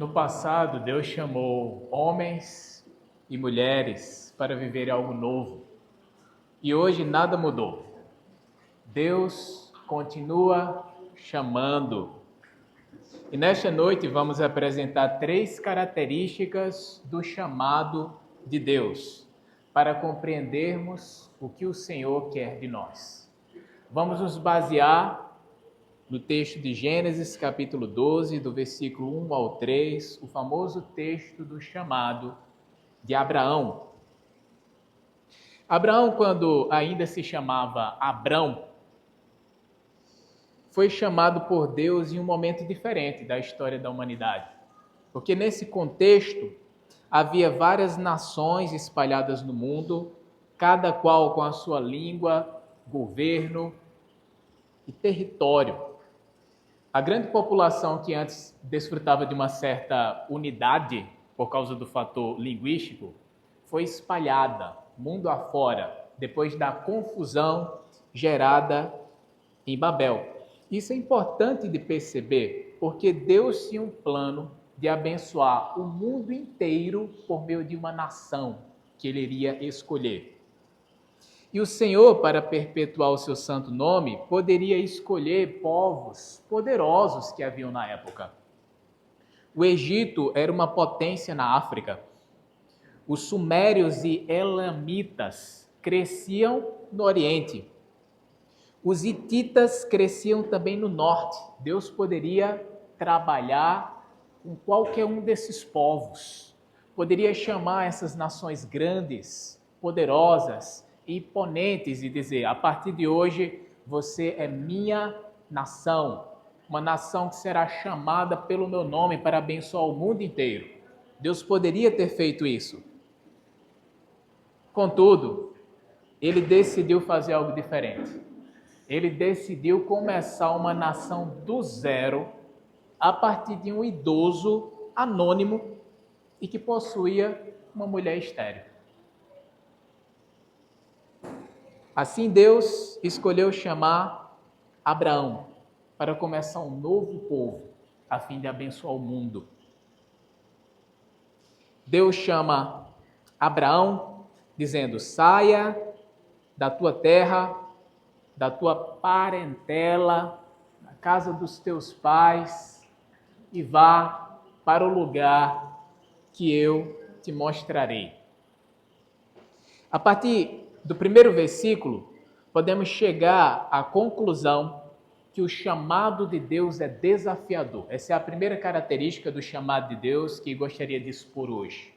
No passado, Deus chamou homens e mulheres para viver algo novo. E hoje nada mudou. Deus continua chamando. E nesta noite vamos apresentar 3 características do chamado de Deus, para compreendermos o que o Senhor quer de nós. Vamos nos basear no texto de Gênesis, capítulo 12, do versículo 1 ao 3, o famoso texto do chamado de Abraão. Abraão, quando ainda se chamava Abrão, foi chamado por Deus em um momento diferente da história da humanidade. Porque nesse contexto, havia várias nações espalhadas no mundo, cada qual com a sua língua, governo e território. A grande população que antes desfrutava de uma certa unidade por causa do fator linguístico foi espalhada mundo afora depois da confusão gerada em Babel. Isso é importante de perceber, porque Deus tinha um plano de abençoar o mundo inteiro por meio de uma nação que ele iria escolher. E o Senhor, para perpetuar o seu santo nome, poderia escolher povos poderosos que haviam na época. O Egito era uma potência na África. Os sumérios e elamitas cresciam no Oriente. Os hititas cresciam também no Norte. Deus poderia trabalhar com qualquer um desses povos. Poderia chamar essas nações grandes, poderosas, imponentes e dizer: a partir de hoje você é minha nação, uma nação que será chamada pelo meu nome para abençoar o mundo inteiro. Deus poderia ter feito isso. Contudo, ele decidiu fazer algo diferente. Ele decidiu começar uma nação do zero a partir de um idoso anônimo e que possuía uma mulher estéril. Assim Deus escolheu chamar Abraão para começar um novo povo, a fim de abençoar o mundo. Deus chama Abraão dizendo: saia da tua terra, da tua parentela, da casa dos teus pais e vá para o lugar que eu te mostrarei. A partir do primeiro versículo, podemos chegar à conclusão que o chamado de Deus é desafiador. Essa é a primeira característica do chamado de Deus que gostaria de expor hoje.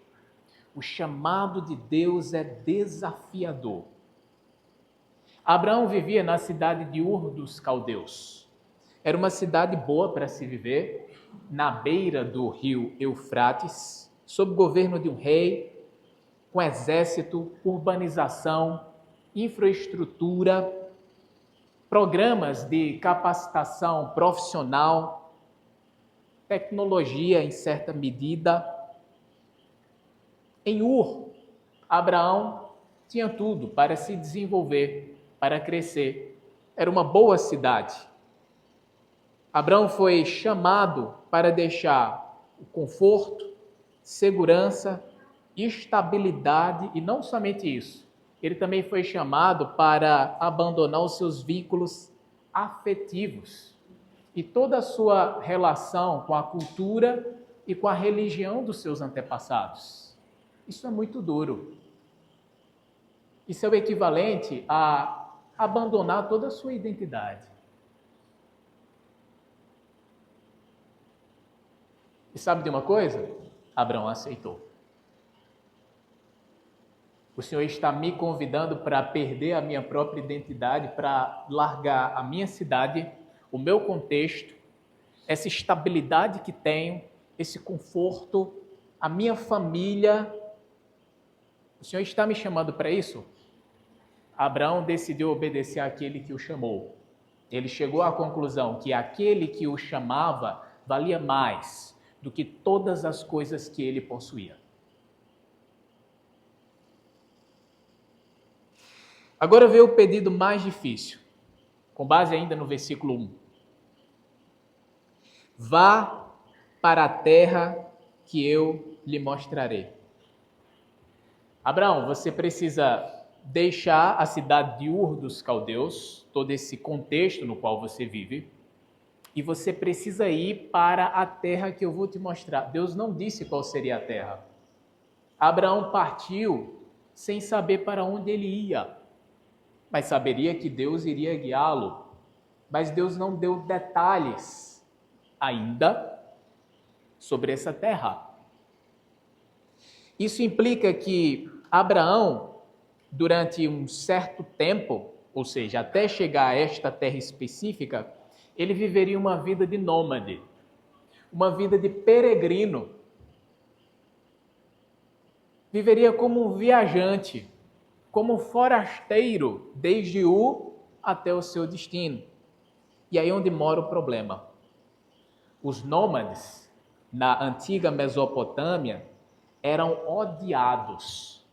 O chamado de Deus é desafiador. Abraão vivia na cidade de Ur dos Caldeus. Era uma cidade boa para se viver, na beira do rio Eufrates, sob o governo de um rei, com exército, urbanização, infraestrutura, programas de capacitação profissional, tecnologia em certa medida. Em Ur, Abraão tinha tudo para se desenvolver, para crescer. Era uma boa cidade. Abraão foi chamado para deixar o conforto, segurança, estabilidade, e não somente isso, ele também foi chamado para abandonar os seus vínculos afetivos e toda a sua relação com a cultura e com a religião dos seus antepassados. Isso é muito duro. Isso é o equivalente a abandonar toda a sua identidade. E sabe de uma coisa? Abraão aceitou. O Senhor está me convidando para perder a minha própria identidade, para largar a minha cidade, o meu contexto, essa estabilidade que tenho, esse conforto, a minha família. O Senhor está me chamando para isso? Abraão decidiu obedecer àquele que o chamou. Ele chegou à conclusão que aquele que o chamava valia mais do que todas as coisas que ele possuía. Agora veio o pedido mais difícil, com base ainda no versículo 1. Vá para a terra que eu lhe mostrarei. Abraão, você precisa deixar a cidade de Ur dos Caldeus, todo esse contexto no qual você vive, e você precisa ir para a terra que eu vou te mostrar. Deus não disse qual seria a terra. Abraão partiu sem saber para onde ele ia, mas saberia que Deus iria guiá-lo. Mas Deus não deu detalhes ainda sobre essa terra. Isso implica que Abraão, durante um certo tempo, ou seja, até chegar a esta terra específica, ele viveria uma vida de nômade, uma vida de peregrino. Viveria como um viajante, como um forasteiro, desde Ur até o seu destino. E aí é onde mora o problema. Os nômades, na antiga Mesopotâmia, eram odiados,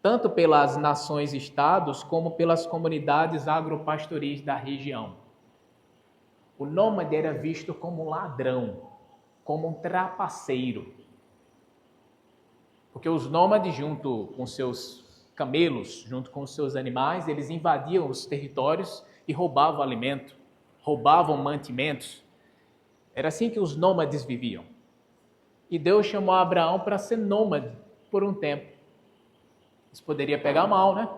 tanto pelas nações-estados como pelas comunidades agropastoris da região. O nômade era visto como um ladrão, como um trapaceiro. Porque os nômades, junto com seus camelos, junto com os seus animais, eles invadiam os territórios e roubavam alimento, roubavam mantimentos. Era assim que os nômades viviam. E Deus chamou Abraão para ser nômade por um tempo. Isso poderia pegar mal, né?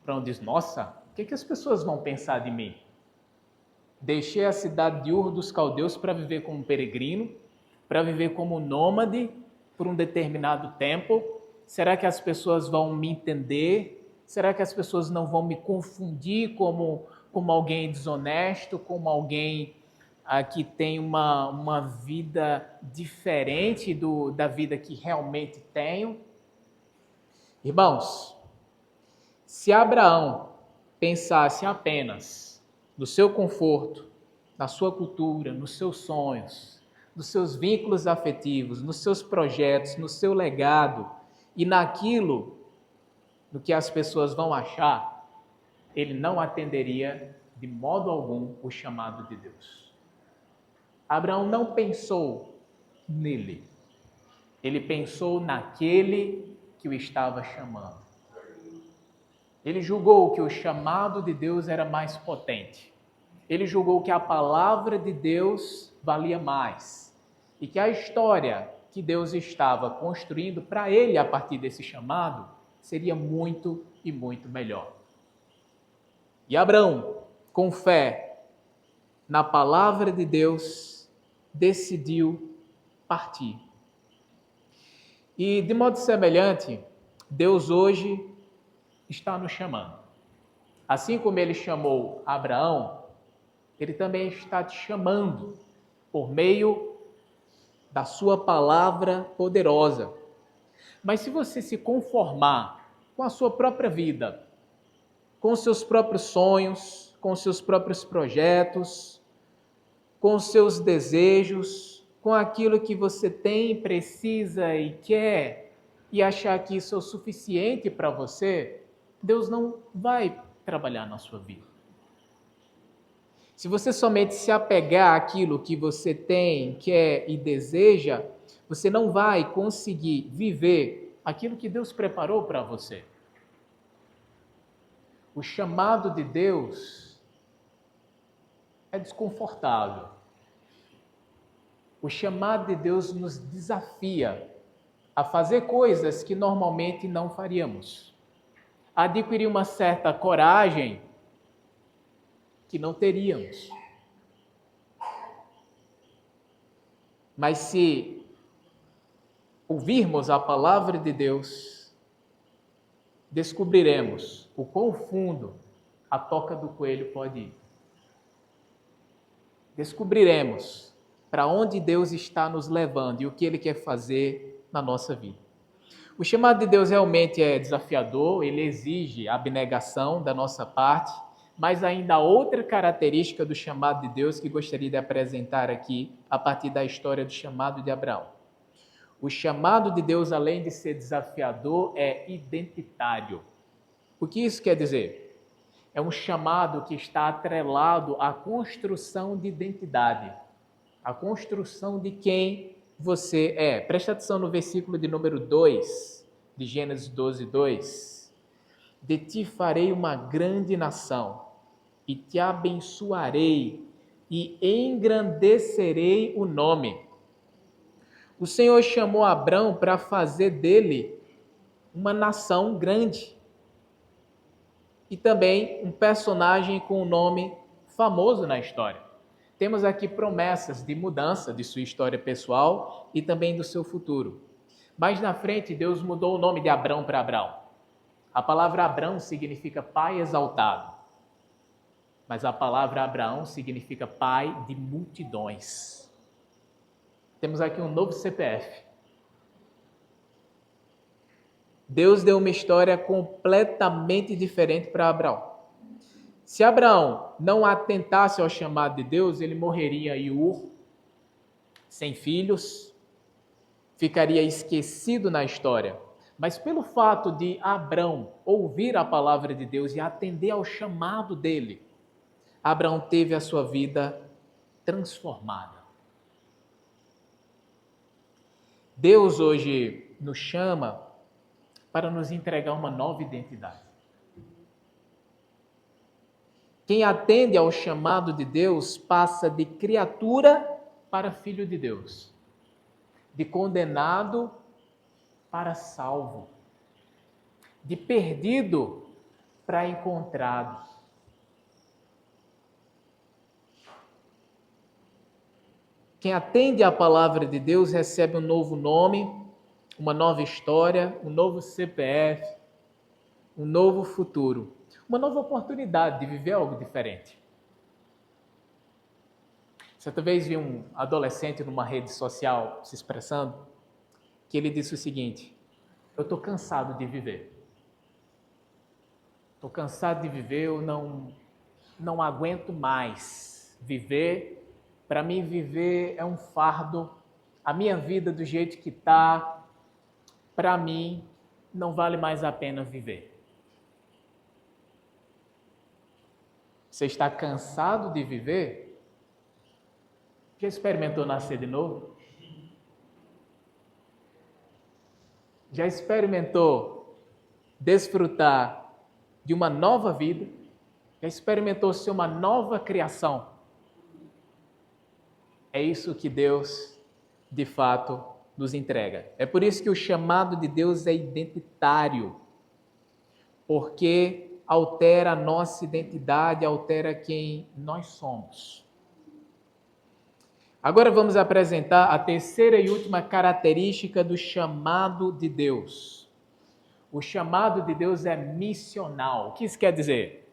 Abraão diz, nossa, o que as pessoas vão pensar de mim? Deixei a cidade de Ur dos Caldeus para viver como peregrino, para viver como nômade por um determinado tempo. Será que as pessoas vão me entender? Será que as pessoas não vão me confundir como alguém desonesto, como alguém que tem uma vida diferente da vida que realmente tenho? Irmãos, se Abraão pensasse apenas no seu conforto, na sua cultura, nos seus sonhos, nos seus vínculos afetivos, nos seus projetos, no seu legado e naquilo do que as pessoas vão achar, ele não atenderia de modo algum o chamado de Deus. Abraão não pensou nele, ele pensou naquele que o estava chamando. Ele julgou que o chamado de Deus era mais potente. Ele julgou que a palavra de Deus valia mais e que a história que Deus estava construindo para ele a partir desse chamado seria muito e muito melhor. E Abraão, com fé na palavra de Deus, decidiu partir. E de modo semelhante, Deus hoje está nos chamando. Assim como ele chamou Abraão, ele também está te chamando por meio da sua palavra poderosa. Mas se você se conformar com a sua própria vida, com os seus próprios sonhos, com os seus próprios projetos, com os seus desejos, com aquilo que você tem, precisa e quer, e achar que isso é o suficiente para você, Deus não vai trabalhar na sua vida. Se você somente se apegar àquilo que você tem, quer e deseja, você não vai conseguir viver aquilo que Deus preparou para você. O chamado de Deus é desconfortável. O chamado de Deus nos desafia a fazer coisas que normalmente não faríamos, a adquirir uma certa coragem que não teríamos. Mas se ouvirmos a palavra de Deus, descobriremos o quão fundo a toca do coelho pode ir. Descobriremos para onde Deus está nos levando e o que Ele quer fazer na nossa vida. O chamado de Deus realmente é desafiador, ele exige abnegação da nossa parte, mas ainda há outra característica do chamado de Deus que gostaria de apresentar aqui a partir da história do chamado de Abraão. O chamado de Deus, além de ser desafiador, é identitário. O que isso quer dizer? É um chamado que está atrelado à construção de identidade, à construção de quem você é? Preste atenção no versículo de número 2, de Gênesis 12, 2. De ti farei uma grande nação, e te abençoarei, e engrandecerei o nome. O Senhor chamou Abrão para fazer dele uma nação grande. E também um personagem com um nome famoso na história. Temos aqui promessas de mudança de sua história pessoal e também do seu futuro. Mais na frente, Deus mudou o nome de Abrão para Abrão. A palavra Abrão significa pai exaltado. Mas a palavra Abraão significa pai de multidões. Temos aqui um novo CPF. Deus deu uma história completamente diferente para Abraão. Se Abraão não atentasse ao chamado de Deus, ele morreria em Ur, sem filhos, ficaria esquecido na história. Mas pelo fato de Abraão ouvir a palavra de Deus e atender ao chamado dele, Abraão teve a sua vida transformada. Deus hoje nos chama para nos entregar uma nova identidade. Quem atende ao chamado de Deus passa de criatura para filho de Deus, de condenado para salvo, de perdido para encontrado. Quem atende à palavra de Deus recebe um novo nome, uma nova história, um novo CPF, um novo futuro, uma nova oportunidade de viver algo diferente. Certa vez vi um adolescente numa rede social se expressando, que ele disse o seguinte: eu estou cansado de viver. Estou cansado de viver, eu não aguento mais viver. Para mim, viver é um fardo. A minha vida do jeito que está, para mim, não vale mais a pena viver. Você está cansado de viver? Já experimentou nascer de novo? Já experimentou desfrutar de uma nova vida? Já experimentou ser uma nova criação? É isso que Deus, de fato, nos entrega. É por isso que o chamado de Deus é identitário, porque altera a nossa identidade, altera quem nós somos. Agora vamos apresentar a terceira e última característica do chamado de Deus. O chamado de Deus é missional. O que isso quer dizer?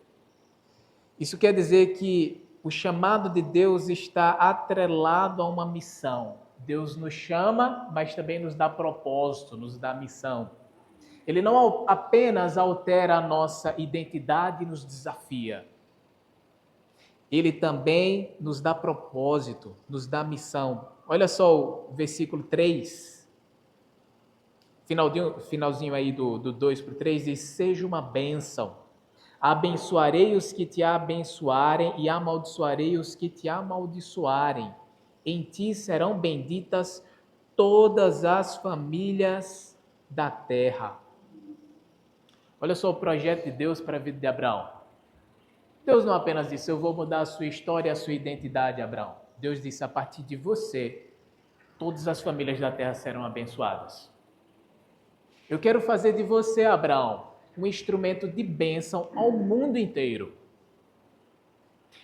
Isso quer dizer que o chamado de Deus está atrelado a uma missão. Deus nos chama, mas também nos dá propósito, nos dá missão. Ele não apenas altera a nossa identidade e nos desafia. Ele também nos dá propósito, nos dá missão. Olha só o versículo 3. Finalzinho aí do 2 para o 3 diz: seja uma bênção. Abençoarei os que te abençoarem e amaldiçoarei os que te amaldiçoarem. Em ti serão benditas todas as famílias da terra. Olha só o projeto de Deus para a vida de Abraão. Deus não apenas disse: eu vou mudar a sua história e a sua identidade, Abraão. Deus disse: a partir de você, todas as famílias da terra serão abençoadas. Eu quero fazer de você, Abraão, um instrumento de bênção ao mundo inteiro.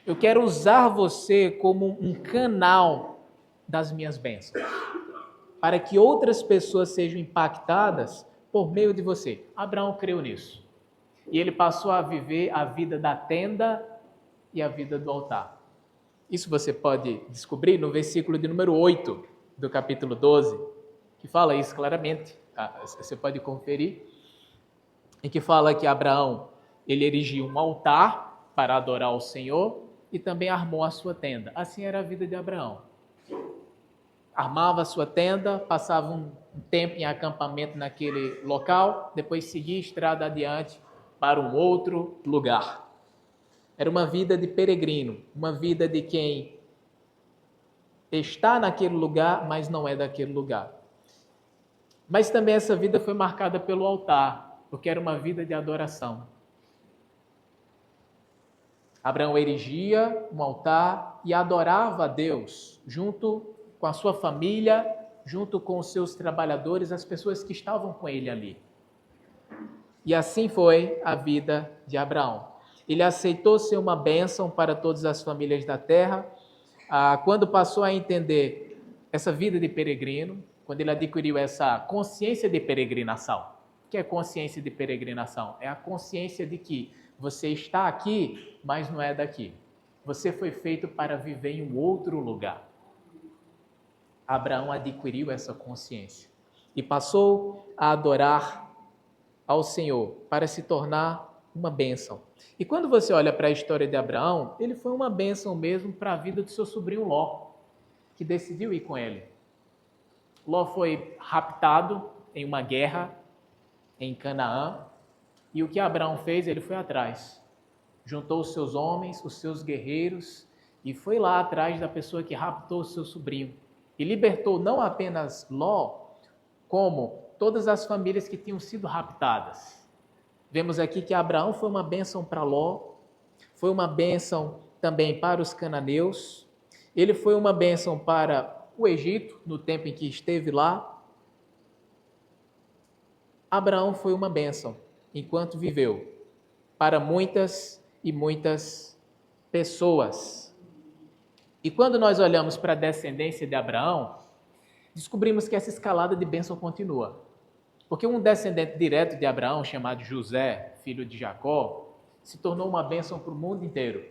Eu quero usar você como um canal das minhas bênçãos, para que outras pessoas sejam impactadas por meio de você. Abraão creu nisso. E ele passou a viver a vida da tenda e a vida do altar. Isso você pode descobrir no versículo de número 8 do capítulo 12, que fala isso claramente. Você pode conferir. Em que fala que Abraão, ele erigiu um altar para adorar o Senhor e também armou a sua tenda. Assim era a vida de Abraão. Armava a sua tenda, passava um tempo em acampamento naquele local, depois seguia estrada adiante para um outro lugar. Era uma vida de peregrino, uma vida de quem está naquele lugar, mas não é daquele lugar. Mas também essa vida foi marcada pelo altar, porque era uma vida de adoração. Abraão erigia um altar e adorava a Deus, junto com a sua família, junto com os seus trabalhadores, as pessoas que estavam com ele ali. E assim foi a vida de Abraão. Ele aceitou ser uma bênção para todas as famílias da terra. Quando passou a entender essa vida de peregrino, quando ele adquiriu essa consciência de peregrinação. O que é consciência de peregrinação? É a consciência de que você está aqui, mas não é daqui. Você foi feito para viver em um outro lugar. Abraão adquiriu essa consciência e passou a adorar ao Senhor para se tornar uma bênção. E quando você olha para a história de Abraão, ele foi uma bênção mesmo para a vida do seu sobrinho Ló, que decidiu ir com ele. Ló foi raptado em uma guerra em Canaã, e o que Abraão fez? Ele foi atrás. Juntou os seus homens, os seus guerreiros, e foi lá atrás da pessoa que raptou o seu sobrinho. E libertou não apenas Ló, como todas as famílias que tinham sido raptadas. Vemos aqui que Abraão foi uma bênção para Ló, foi uma bênção também para os cananeus, ele foi uma bênção para o Egito, no tempo em que esteve lá. Abraão foi uma bênção enquanto viveu para muitas e muitas pessoas. E quando nós olhamos para a descendência de Abraão, descobrimos que essa escalada de bênção continua. Porque um descendente direto de Abraão, chamado José, filho de Jacó, se tornou uma bênção para o mundo inteiro.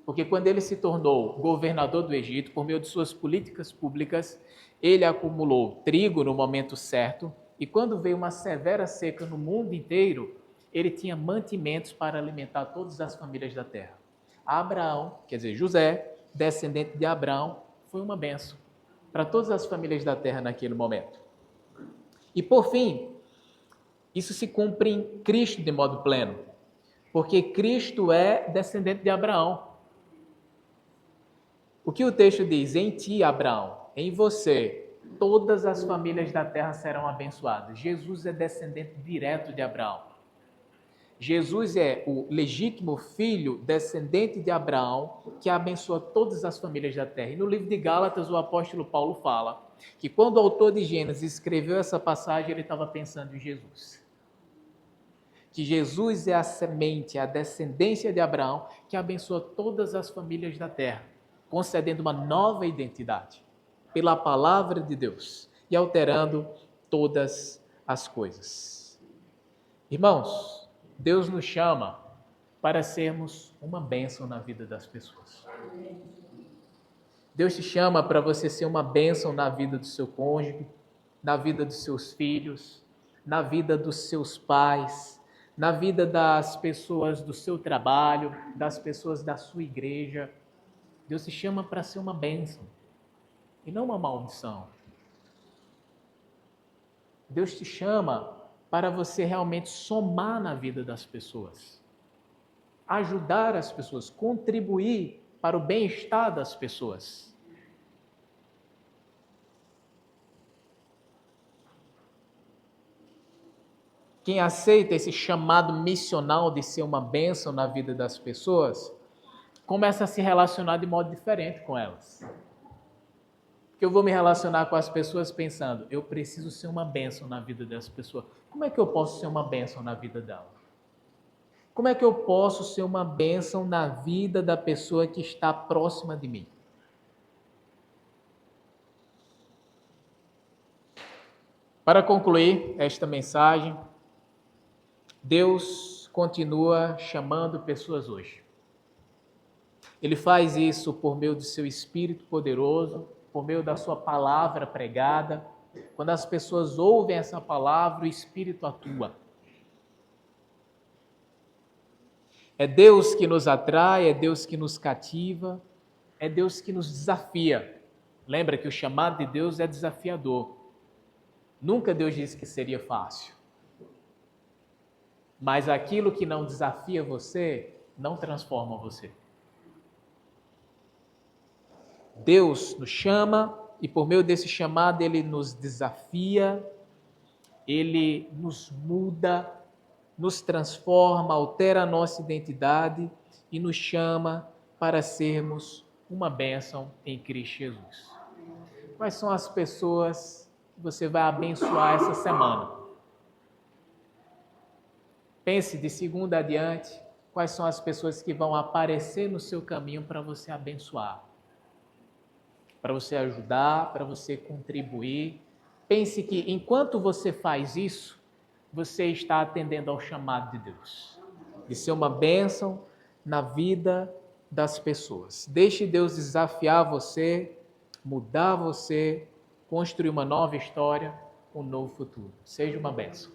Porque quando ele se tornou governador do Egito, por meio de suas políticas públicas, ele acumulou trigo no momento certo, e quando veio uma severa seca no mundo inteiro, ele tinha mantimentos para alimentar todas as famílias da terra. Abraão, quer dizer, José, descendente de Abraão, foi uma bênção para todas as famílias da terra naquele momento. E por fim, isso se cumpre em Cristo de modo pleno, porque Cristo é descendente de Abraão. O que o texto diz? Em ti, Abraão, em você, todas as famílias da terra serão abençoadas. Jesus é descendente direto de Abraão. Jesus é o legítimo filho, descendente de Abraão, que abençoa todas as famílias da terra. E no livro de Gálatas, o apóstolo Paulo fala que quando o autor de Gênesis escreveu essa passagem, ele estava pensando em Jesus. Que Jesus é a semente, a descendência de Abraão, que abençoa todas as famílias da terra, concedendo uma nova identidade pela palavra de Deus e alterando todas as coisas. Irmãos, Deus nos chama para sermos uma bênção na vida das pessoas. Deus te chama para você ser uma bênção na vida do seu cônjuge, na vida dos seus filhos, na vida dos seus pais, na vida das pessoas do seu trabalho, das pessoas da sua igreja. Deus te chama para ser uma bênção e não uma maldição. Deus te chama para você realmente somar na vida das pessoas, ajudar as pessoas, contribuir para o bem-estar das pessoas. Quem aceita esse chamado missional de ser uma bênção na vida das pessoas, começa a se relacionar de modo diferente com elas. Porque eu vou me relacionar com as pessoas pensando, eu preciso ser uma bênção na vida dessa pessoa. Como é que eu posso ser uma bênção na vida dela? Como é que eu posso ser uma bênção na vida da pessoa que está próxima de mim? Para concluir esta mensagem, Deus continua chamando pessoas hoje. Ele faz isso por meio do seu Espírito poderoso, por meio da sua palavra pregada. Quando as pessoas ouvem essa palavra, o Espírito atua. É Deus que nos atrai, é Deus que nos cativa, é Deus que nos desafia. Lembra que o chamado de Deus é desafiador. Nunca Deus disse que seria fácil. Mas aquilo que não desafia você, não transforma você. Deus nos chama e por meio desse chamado Ele nos desafia, Ele nos muda, nos transforma, altera a nossa identidade e nos chama para sermos uma bênção em Cristo Jesus. Quais são as pessoas que você vai abençoar essa semana? Pense de segunda adiante, quais são as pessoas que vão aparecer no seu caminho para você abençoar, para você ajudar, para você contribuir. Pense que enquanto você faz isso, você está atendendo ao chamado de Deus, de ser uma bênção na vida das pessoas. Deixe Deus desafiar você, mudar você, construir uma nova história, um novo futuro. Seja uma bênção.